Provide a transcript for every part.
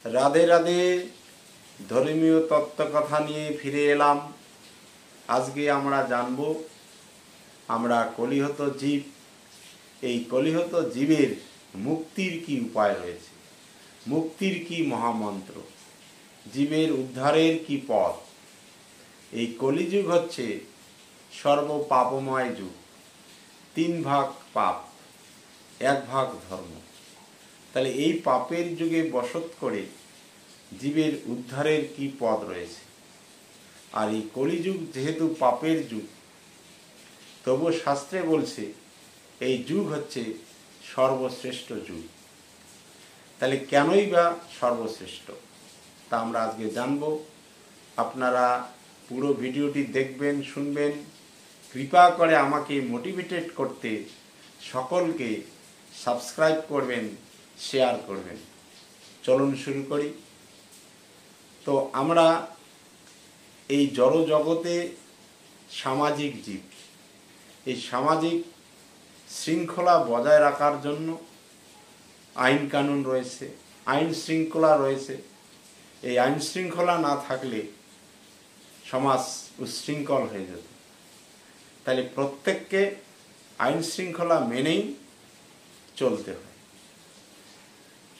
রাধে রাধে। ধর্মীয় তত্ত্বকথা নিয়ে ফিরে এলাম। আজকে আমরা জানব আমরা কলিহত জীব, এই কলিহত জীবের মুক্তির কি উপায় রয়েছে, মুক্তির কি মহামন্ত্র, জীবের উদ্ধারের কি পথ। এই কলিযুগ হচ্ছে সর্বপাপময় যুগ। 3 ভাগ পাপ, 1 ভাগ ধর্ম। তাহলে এই পাপের যুগে বসত করে জীবের উদ্ধারের কি পথ রয়েছে। আর এই কলিযুগ যেহেতু পাপের যুগ, তবু শাস্ত্রে বলছে এই যুগ হচ্ছে সর্বশ্রেষ্ঠ যুগ। তাহলে কেনই বা সর্বশ্রেষ্ঠ, তা আমরা আজকে জানব। আপনারা পুরো ভিডিওটি দেখবেন, শুনবেন। কৃপা করে আমাকে মোটিভেটেড করতে সকলকে সাবস্ক্রাইব করবেন, শেয়ার করবেন। চলুন শুরু করি। তো আমরা এই জড় জগতে সামাজিক জীব। এই সামাজিক শৃঙ্খলা বজায় রাখার জন্য আইন কানুন রয়েছে, আইন শৃঙ্খলা রয়েছে। এই আইন শৃঙ্খলা না থাকলে সমাজ উচ্ছৃঙ্খল হয়ে যেত। তাহলে প্রত্যেককে আইন শৃঙ্খলা মেনেই চলতে হয়।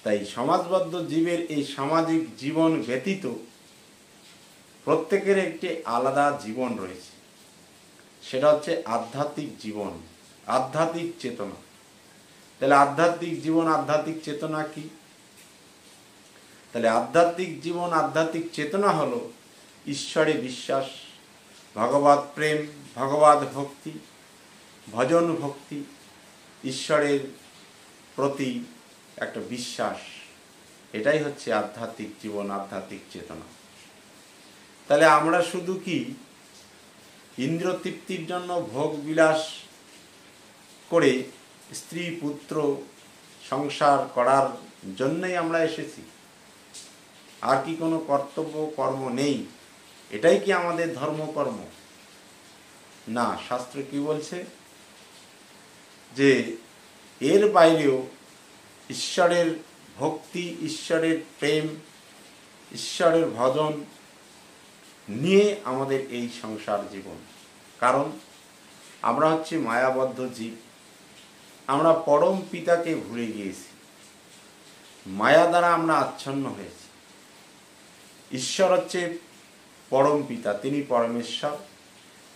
তাই সমাজবদ্ধ জীবের এই সামাজিক জীবন ব্যতীত প্রত্যেকের একটি আলাদা জীবন রয়েছে। সেটা হচ্ছে আধ্যাত্মিক জীবন, আধ্যাত্মিক চেতনা। তাহলে আধ্যাত্মিক জীবন, আধ্যাত্মিক চেতনা কি? তাহলে আধ্যাত্মিক জীবন, আধ্যাত্মিক চেতনা হলো ঈশ্বরে বিশ্বাস, ভগবত প্রেম, ভগবত ভক্তি, ভজন ভক্তি, ঈশ্বরের প্রতি একটা বিশ্বাস। এটাই হচ্ছে আধ্যাত্মিক জীবন, আধ্যাত্মিক চেতনা। তাহলে আমরা শুধু কি ইন্দ্র তৃপ্তির জন্য ভোগ বিলাস করে স্ত্রী পুত্র সংসার করার জন্যই আমরা এসেছি? আর কি কোনো কর্তব্য কর্ম নেই? এটাই কি আমাদের ধর্মকর্ম? না, শাস্ত্র কি বলছে যে এর বাইরেও ঈশ্বরের ভক্তি, ঈশ্বরের প্রেম, ঈশ্বরের ভজন নিয়ে আমাদের এই সংসার জীবন। কারণ আমরা হচ্ছে মায়াবদ্ধ জীব। আমরা পরম পিতাকে ভুলে গিয়েছি, মায়া দ্বারা আমরা আচ্ছন্ন হয়েছি। ঈশ্বর হচ্ছে পরম পিতা, তিনি পরমেশ্বর,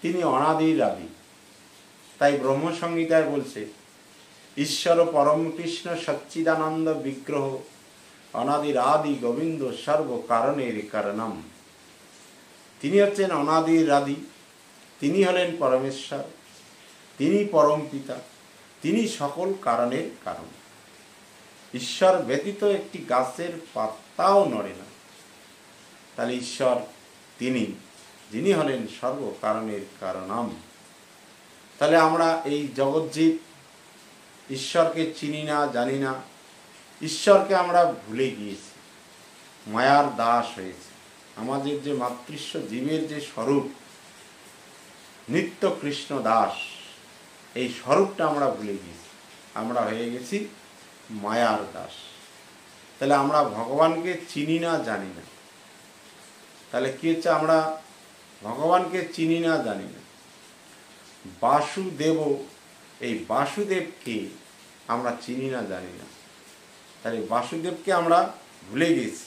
তিনি অনাদির আদি। তাই ব্রহ্মসংহিতায় বলছে ঈশ্বর পরম কৃষ্ণ সচ্চিদানন্দ বিগ্রহ, অনাদির আদি গোবিন্দ সর্ব কারণের কারণম। তিনি হচ্ছেন অনাদির আদি, তিনি হলেন পরমেশ্বর, তিনি পরম পিতা, তিনি সকল কারণের কারণ। ঈশ্বর ব্যতীত একটি গাছের পাতাও নড়ে না। তাহলে ঈশ্বর তিনি, যিনি হলেন সর্ব কারণের কারণম। তাহলে আমরা এই জগৎজীব ঈশ্বরকে চিনি না, জানি না। ঈশ্বরকে আমরা ভুলে গিয়েছি, মায়ার দাস হয়েছে। আমাদের যে মাতৃস্ব জীবের যে স্বরূপ নিত্য কৃষ্ণ দাস, এই স্বরূপটা আমরা ভুলে গিয়েছি। আমরা হয়ে গেছি মায়ার দাস। তাহলে আমরা ভগবানকে চিনি না, জানি না। তাহলে কি হচ্ছে? আমরা ভগবানকে চিনি না, জানি না। বাসুদেব, এই বাসুদেবকে আমরা চিনি না, জানি না। তাহলে বাসুদেবকে আমরা ভুলে গেছি।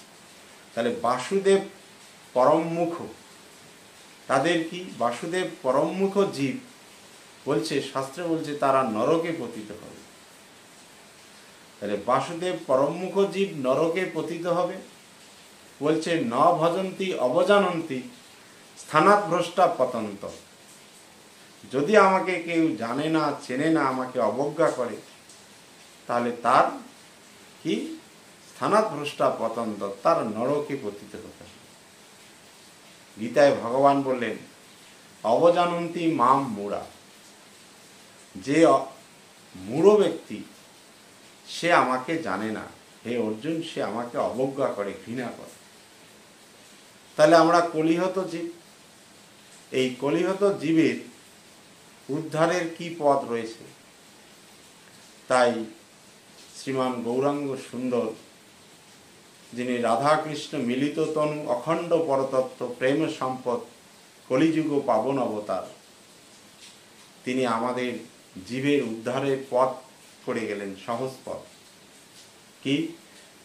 তাহলে বাসুদেব পরমমুখ, তাদের কি? বাসুদেব পরমমুখ জীব বলছে, শাস্ত্রে বলছে তারা নরকে পতিত হবে। তাহলে বাসুদেব পরমমুখ জীব নরকে পতিত হবে বলছে, ন ভজন্তি অবজানন্তি স্থানাৎ ভ্রষ্টা পতন্ত। যদি আমাকে কেউ জানে না, চেনে না, আমাকে অবজ্ঞা করে, তাহলে তার কি? স্থানাৎ ভ্রষ্টা পতন্ত, তার নরকে পতিত হতে হবে। গীতায় ভগবান বললেন অবজানন্তি মাম মূঢ়া। যে মূঢ় ব্যক্তি, সে আমাকে জানে না, হে অর্জুন, সে আমাকে অবজ্ঞা করে, ঘৃণা করে। তাহলে আমরা কলিহত জীব। এই কলিহত জীবের উদ্ধারের কি পথ রয়েছে? তাই শ্রীমান গৌরাঙ্গ সুন্দর যিনি রাধা কৃষ্ণ মিলিত তনু অখণ্ড পরতত্ত্ব প্রেম সম্পদ কলিযুগ পাবন অবতার, তিনি আমাদের জীবের উদ্ধারের পথ করে গেলেন, সহজ পথ। কি?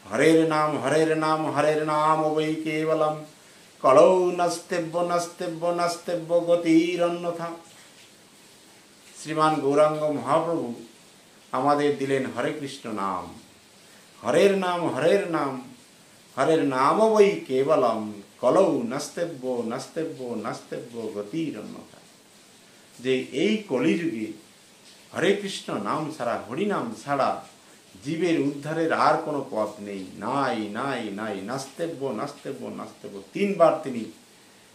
হরের নাম হরের নাম হরের নাম বৈ কেবলম কলৌ নস্তেব্য নস্তেব্য নস্তেব্য গতির অন্যথা। শ্রীমান গৌরাঙ্গ মহাপ্রভু আমাদের দিলেন হরে কৃষ্ণ নাম, হরের নাম হরের নাম হরের নাম বৈ কেবলম কলৌ নস্তেব্য নস্তেব্য নস্তেব্য গতির অন্যথা। যে এই কলিযুগে হরে কৃষ্ণ নাম ছাড়া, হরিনাম ছাড়া জীবের উদ্ধারের আর কোনো পথ নেই, নাই নাই নাই। নাস্তেব্য নাস্তেব্য নাস্তেব্য, তিনবার তিনি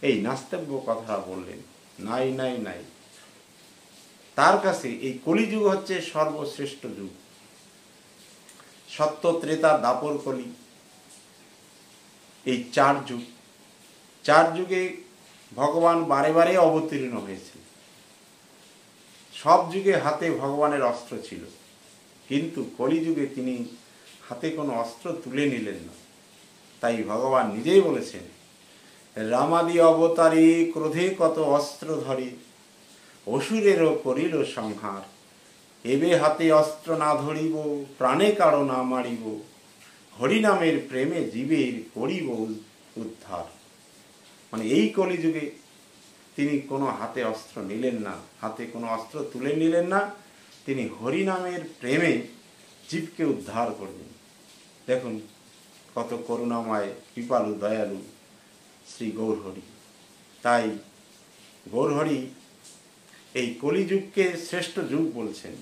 এই নাস্তেব্য কথাটা বললেন, নাই নাই নাই। তার কাছে এই কলিযুগ হচ্ছে সর্বশ্রেষ্ঠ যুগ। সত্য ত্রেতা দাপর কলি, এই চার যুগ, চার যুগে ভগবান বারে বারে অবতীর্ণ হয়েছে। সব যুগে হাতে ভগবানের অস্ত্র ছিল, কিন্তু কলিযুগে তিনি হাতে কোনো অস্ত্র তুলে নিলেন না। তাই ভগবান নিজেই বলেছেন, রামাদি অবতারে ক্রোধে কত অস্ত্র ধরে অসুরেরও করিল সংহার, এবে হাতে অস্ত্র না ধরিব প্রাণে কারো না মারিব, হরিনামের প্রেমে জীবের করিব উদ্ধার। মানে এই কলিযুগে তিনি কোনো হাতে অস্ত্র নিলেন না, হাতে কোনো অস্ত্র তুলে নিলেন না। তিনি হরিনামের প্রেমে জীবকে উদ্ধার করবেন। দেখুন কত করুণাময় কৃপালু দয়ালু শ্রী গৌরহরি। তাই গৌরহরি এই কলিযুগকে শ্রেষ্ঠ যুগ বলছেন।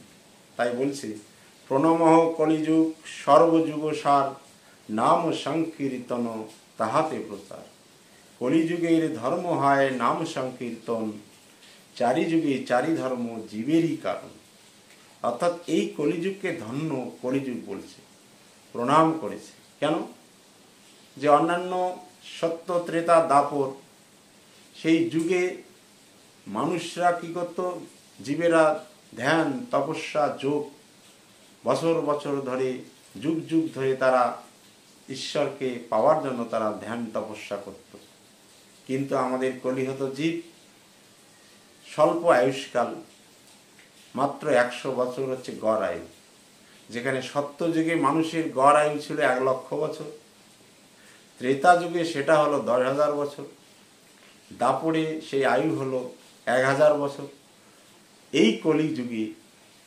তাই বলছে, প্রণমঃ কলিযুগ সর্বযুগ সার, নাম সংকীর্তন তাহাতে প্রচার। কলিযুগের ধর্ম হয় নাম সংকীর্তন, চারি যুগে চারি ধর্ম জীবেরই কারণ। অর্থাৎ এই কলিযুগকে ধন্য কলিযুগ বলছে, প্রণাম করেছে। কেন? যে অন্যান্য সত্য ত্রেতা দাপর সেই যুগে মানুষরা কী করত, জীবেরা ধ্যান তপস্যা যোগ বছর বছর ধরে যুগ যুগ ধরে তারা ঈশ্বরকে পাওয়ার জন্য তারা ধ্যান তপস্যা করত। কিন্তু আমাদের কলিহত জীব স্বল্প আয়ুষ্কাল, মাত্র 100 বছর হচ্ছে গড় আয়ু। যেখানে সত্য যুগে মানুষের গড় আয়ু ছিল 1 লক্ষ বছর, ত্রেতা যুগে সেটা হলো 10,000 বছর, দাপরে সেই আয়ু হলো 1,000 বছর। এই কলিযুগে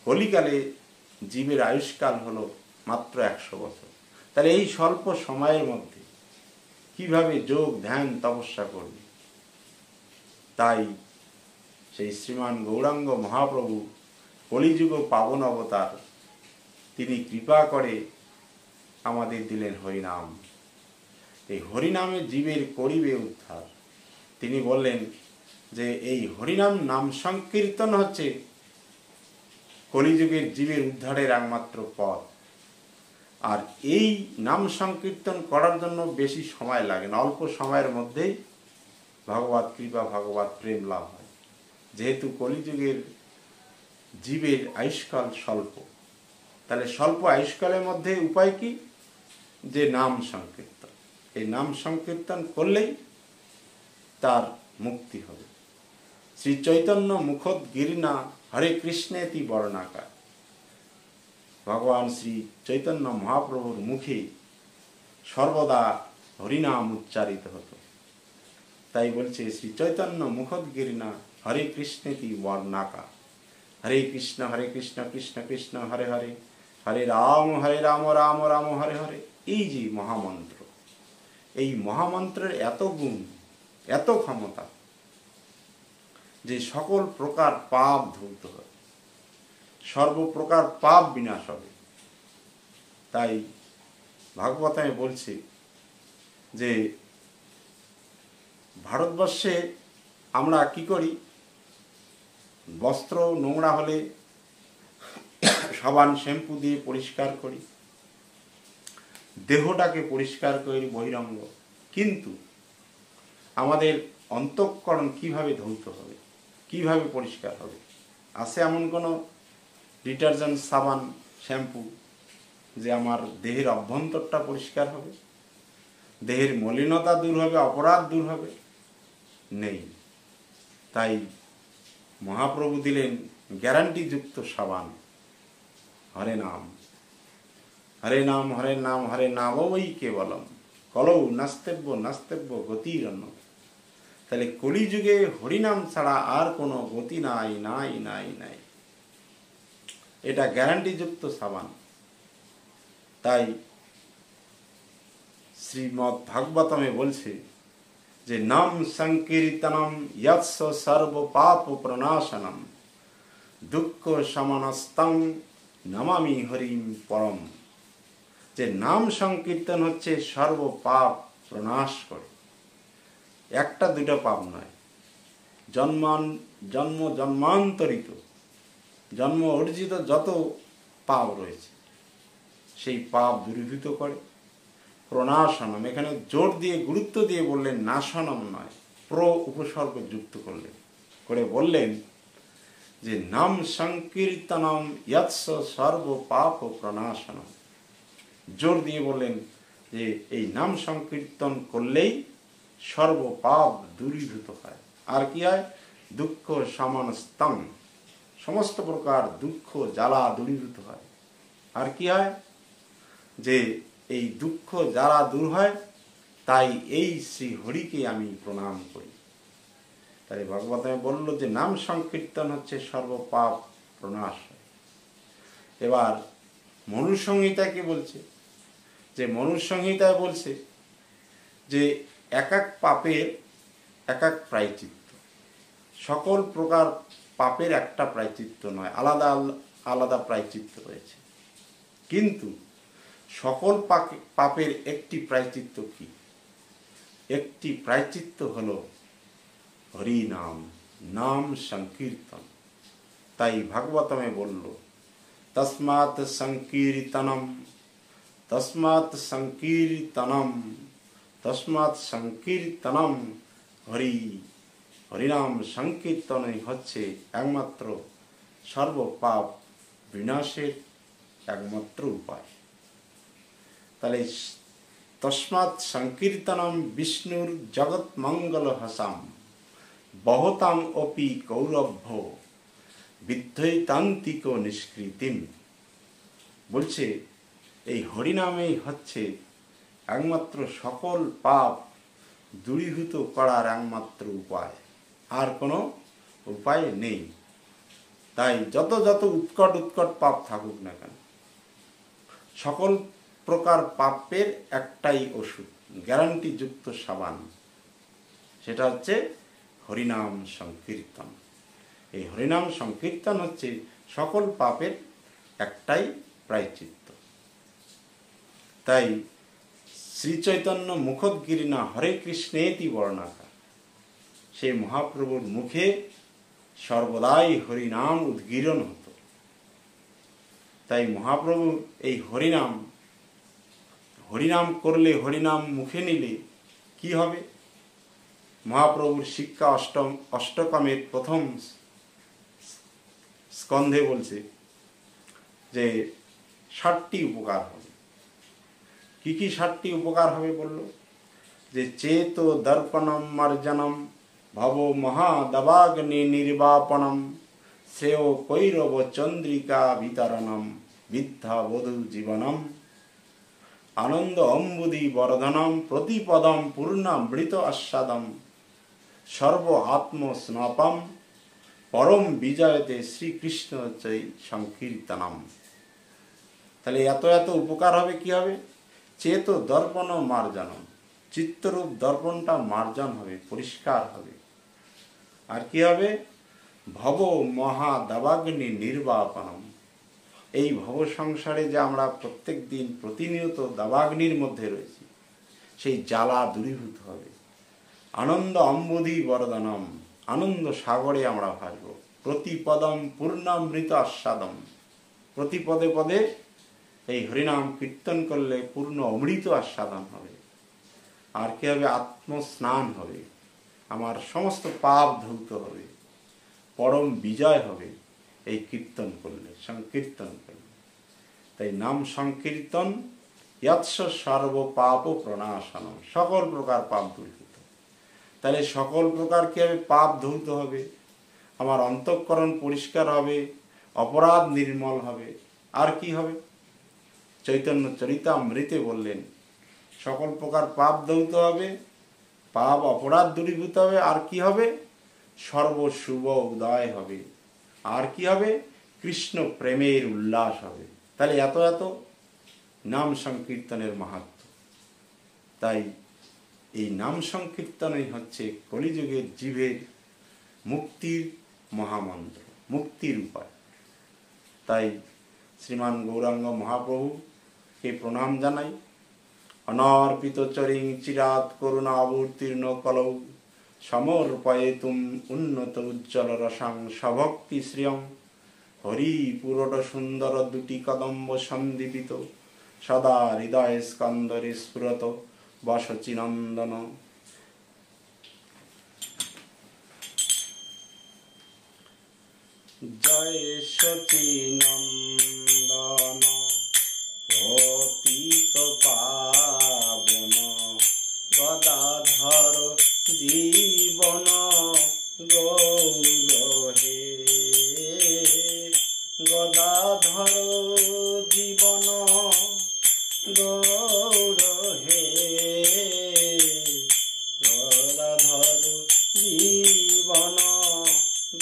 কলিকালে জীবের আয়ুষ্কাল হলো মাত্র 100 বছর। তাহলে এই স্বল্প সময়ের মধ্যে কিভাবে যোগ ধ্যান তপস্যা করবে? তাই সেই শ্রীমান গৌরাঙ্গ মহাপ্রভু কলিযুগ পাবন অবতার, তিনি কৃপা করে আমাদের দিলেন হরিনাম। এই হরিনামে জীবের করিবে উদ্ধার। তিনি বললেন যে এই হরিনাম নাম সংকীর্তন হচ্ছে কলিযুগের জীবের উদ্ধারের একমাত্র পথ। আর এই নাম সংকীর্তন করার জন্য বেশি সময় লাগে না, অল্প সময়ের মধ্যেই ভগবত কৃপা ভগবত প্রেম লাভ হয়। যেহেতু কলিযুগের জীবের আয়ুষ্কাল স্বল্প, তাহলে স্বল্প আয়ুষ্কালের মধ্যে উপায় কি? যে নাম সংকীর্তন। এই নাম সংকীর্তন করলেই তার মুক্তি হবে। শ্রী চৈতন্য মুখোদ্গীর্ণা হরে কৃষ্ণেতি বর্ণাকার। ভগবান শ্রী চৈতন্য মহাপ্রভুর মুখে সর্বদা হরিনাম উচ্চারিত হতো। তাই বলছে শ্রী চৈতন্য মুখোদ্গীর্ণা হরে কৃষ্ণেতি বর্ণাকা। হরে কৃষ্ণ কৃষ্ণ কৃষ্ণ হরে হরে, হরে রাম রাম রাম হরে হরে। এই যে মহামন্ত্র, এই মহামন্ত্রের এত গুণ, এত ক্ষমতা যে সকল প্রকার পাপ ধৌত হবে, সর্বপ্রকার পাপ বিনাশ হবে। তাই ভাগবতায় বলছে যে ভারতবর্ষে আমরা কি করি, বস্ত্র নোংরা হলে সাবান শ্যাম্পু দিয়ে পরিষ্কার করি, দেহটাকে পরিষ্কার করি বহিরঙ্গ, কিন্তু আমাদের অন্তঃকরণ কিভাবে ধৌত হবে, কিভাবে পরিষ্কার হবে? আছে এমন কোনো ডিটারজেন্ট সাবান শ্যাম্পু যে আমার দেহের অভ্যন্তরটা পরিষ্কার হবে? দেহের মলিনতা দূর হবে, অপরাধ দূর হবে? নেই। তাই মহাপ্রভু দিলেন গ্যারান্টিযুক্ত সাবান, হরে নাম। হরে নাম হরে নাম হরে নাম ওই কেবলম কলৌ নাস্তেব্য নাস্তেব্য গতিরন্ন। তাহলে কলিযুগে হরিনাম ছাড়া আর কোনো গতি নাই নাই নাই নাই। এটা গ্যারান্টিযুক্ত সাবান। তাই শ্রীমদ্ ভাগবতমে বলছে যে নাম সংকীর্তনম যৎস সর্ব পাপ প্রণাশনম দুঃখ সমানস্তং নমামি হরিম পরম। যে নাম সংকীর্তন হচ্ছে সর্ব পাপ প্রণাশ করে। একটা দুটো পাপ নয়, জন্ম জন্মান্তরিত জন্ম অর্জিত যত পাপ রয়েছে সেই পাপ দূরীভূত করে। প্রণাশনম, এখানে জোর দিয়ে গুরুত্ব দিয়ে বললেন নাশনম নয়, উপসর্গ যুক্ত করলেন, করে বললেন যে নাম সংকীর্তনম যৎস সর্ব পাপ প্রণাশনম। জোর দিয়ে বললেন যে এই নাম সংকীর্তন করলেই সর্ব পাপ দূরীভূত হয়। আর কি হয়? দুঃখ সমানস্তং, সমস্ত প্রকার দুঃখ জ্বালা দূরীভূত হয়। আর কি হয়? যে এই দুঃখ জ্বালা দূর হয়, তাই এই শ্রী হরিকে আমি প্রণাম করি। তাই ভগবতে বলল যে নাম সংকীর্তন হচ্ছে সর্বপাপ প্রণাশ। এবার মনুসংহিতা কি বলছে? যে মনুসংহিতায় বলছে যে এক এক পাপের এক এক প্রায়চিত্ত। সকল প্রকার পাপের একটা প্রায়চিত্ত নয়, আলাদা আলাদা প্রায়চিত্ত রয়েছে। কিন্তু সকল পাপের একটি প্রায়চিত্ত কি? একটি প্রায়চিত্ত হল হরি নাম, নাম সংকীর্তন। তাই ভাগবতমে বলল তস্মাৎ সংকীর্তনম তস্মাৎ সংকীর্তনম তস্মাৎ সংকীর্তনম হরি। হরিনাম সংকীর্তনই হচ্ছে একমাত্র সর্বপাপ বিনাশের একমাত্র উপায়। তাহলে তস্মাৎ সংকীর্তনম বিষ্ণুর জগৎ মঙ্গল হাসাম বহতাম অপি কৌরভ্য বিদ্বৈতান্তিক নিষ্কৃতিম। বলছে এই হরিনামেই হচ্ছে একমাত্র সকল পাপ দূরীভূত করার একমাত্র উপায়, আর কোনো উপায় নেই। তাই যত যত উৎকট উৎকট পাপ থাকুক না কেন, সকল প্রকার পাপের একটাই ওষুধ, গ্যারান্টিযুক্ত সাবান, সেটা হচ্ছে হরিনাম সংকীর্তন। এই হরিনাম সংকীর্তন হচ্ছে সকল পাপের একটাই প্রায়চিত্ত। তাই শ্রীচৈতন্য মুখোদ্গিরিনা হরে কৃষ্ণেতি বর্ণাকা, সেই মহাপ্রভুর মুখে সর্বদাই হরিনাম উদ্গীরণ হতো। তাই মহাপ্রভুর এই হরিনাম, হরিনাম করলে, হরিনাম মুখে নিলে কি হবে? মহাপ্রভুর শিক্ষা অষ্টকমের প্রথম স্কন্ধে বলছে যে 60টি উপকার হবে। কি কি 60টি উপকার হবে বলল? যে চেত দর্পণম মার্জনম ভব মহাদবাগ্নি নির্বাপনম শ্রেয় কৈরব চন্দ্রিকা বিতরণম বিদ্যা বধূ জীবনম আনন্দ অম্বুদি বর্ধনম প্রতিপদম পূর্ণামৃত আস্বাদম সর্ব আত্ম স্নাপম পরম বিজয়তে শ্রীকৃষ্ণ চৈ সংকীর্তনম। তাহলে এত এত উপকার হবে। কি হবে? চেত দর্পণ মার্জনম, চিত্তরূপ দর্পণটা মার্জন হবে, পরিষ্কার হবে। আর কি হবে? ভব মহাদাবাগ্নি নির্বাপনম, এই ভব সংসারে যে আমরা প্রত্যেক দিন প্রতিনিয়ত দাবাগ্নির মধ্যে রয়েছি, সেই জ্বালা দূরীভূত হবে। আনন্দ অম্বুধি বরদনম, আনন্দ সাগরে আমরা ভাসব। প্রতিপদম পূর্ণামৃত আস্বাদম, প্রতি পদে পদে এই হরিনাম কীর্তন করলে পূর্ণ অমৃত আস্বাদন হবে। আর কি হবে? আত্মস্নান হবে, আমার সমস্ত পাপ ধৌত হবে, পরম বিজয় হবে এই কীর্তন করলে, সংকীর্তন করলে। তাই নাম সংকীর্তন यत्स सर्व पाप प्रणाशनम, সকল প্রকার পাপ দূরীভূত। তাহলে সকল প্রকার কি হবে? পাপ ধৌত হবে, আমার অন্তঃকরণ পরিষ্কার হবে, অপরাধ নির্মল হবে। আর কি হবে? চৈতন্য চরিতামৃতে বললেন সকল প্রকার পাপ ধৌত হবে, পাপ অপরাধ দূরীভূত হবে। আর কি হবে? সর্বশুভ উদয় হবে। আর কি হবে? কৃষ্ণ প্রেমের উল্লাস হবে। তাহলে এত এত নাম সংকীর্তনের মাহাত্ম্য। তাই এই নাম সংকীর্তনই হচ্ছে কলিযুগের জীবের মুক্তির মহামন্ত্র, মুক্তির উপায়। তাই শ্রীমান গৌরাঙ্গ মহাপ্রভুকে প্রণাম জানাই। অনর্পিত চরিং চিরাত করুণা অবতীর্ণ কলৌ সমর্পয়েতুম উন্নত উজ্জ্বল রসাং সভক্তি শ্রিয়ং হরি পুরট সুন্দর দুটি কদম্ব সন্দীপিত সদা হৃদয় স্কন্দরে স্ফুরত বসচিনন্দন। জয় সচিনন্দন পতিত পাবন গদাধর জীবন গৌর হে, গদাধর জীবন গৌর হে, গদাধর জীবন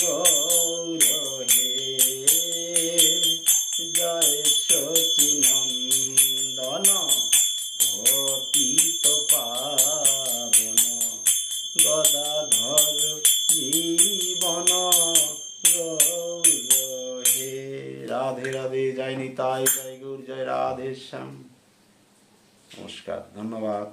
গৌর হে। জয় সচিনন্দন পতিত পাবন গদাধর জীবন গৌর হে। রাধে রাধে, জয় নিতাই, জয় গৌর, জয় রাধে শ্যাম। নমস্কার, ধন্যবাদ।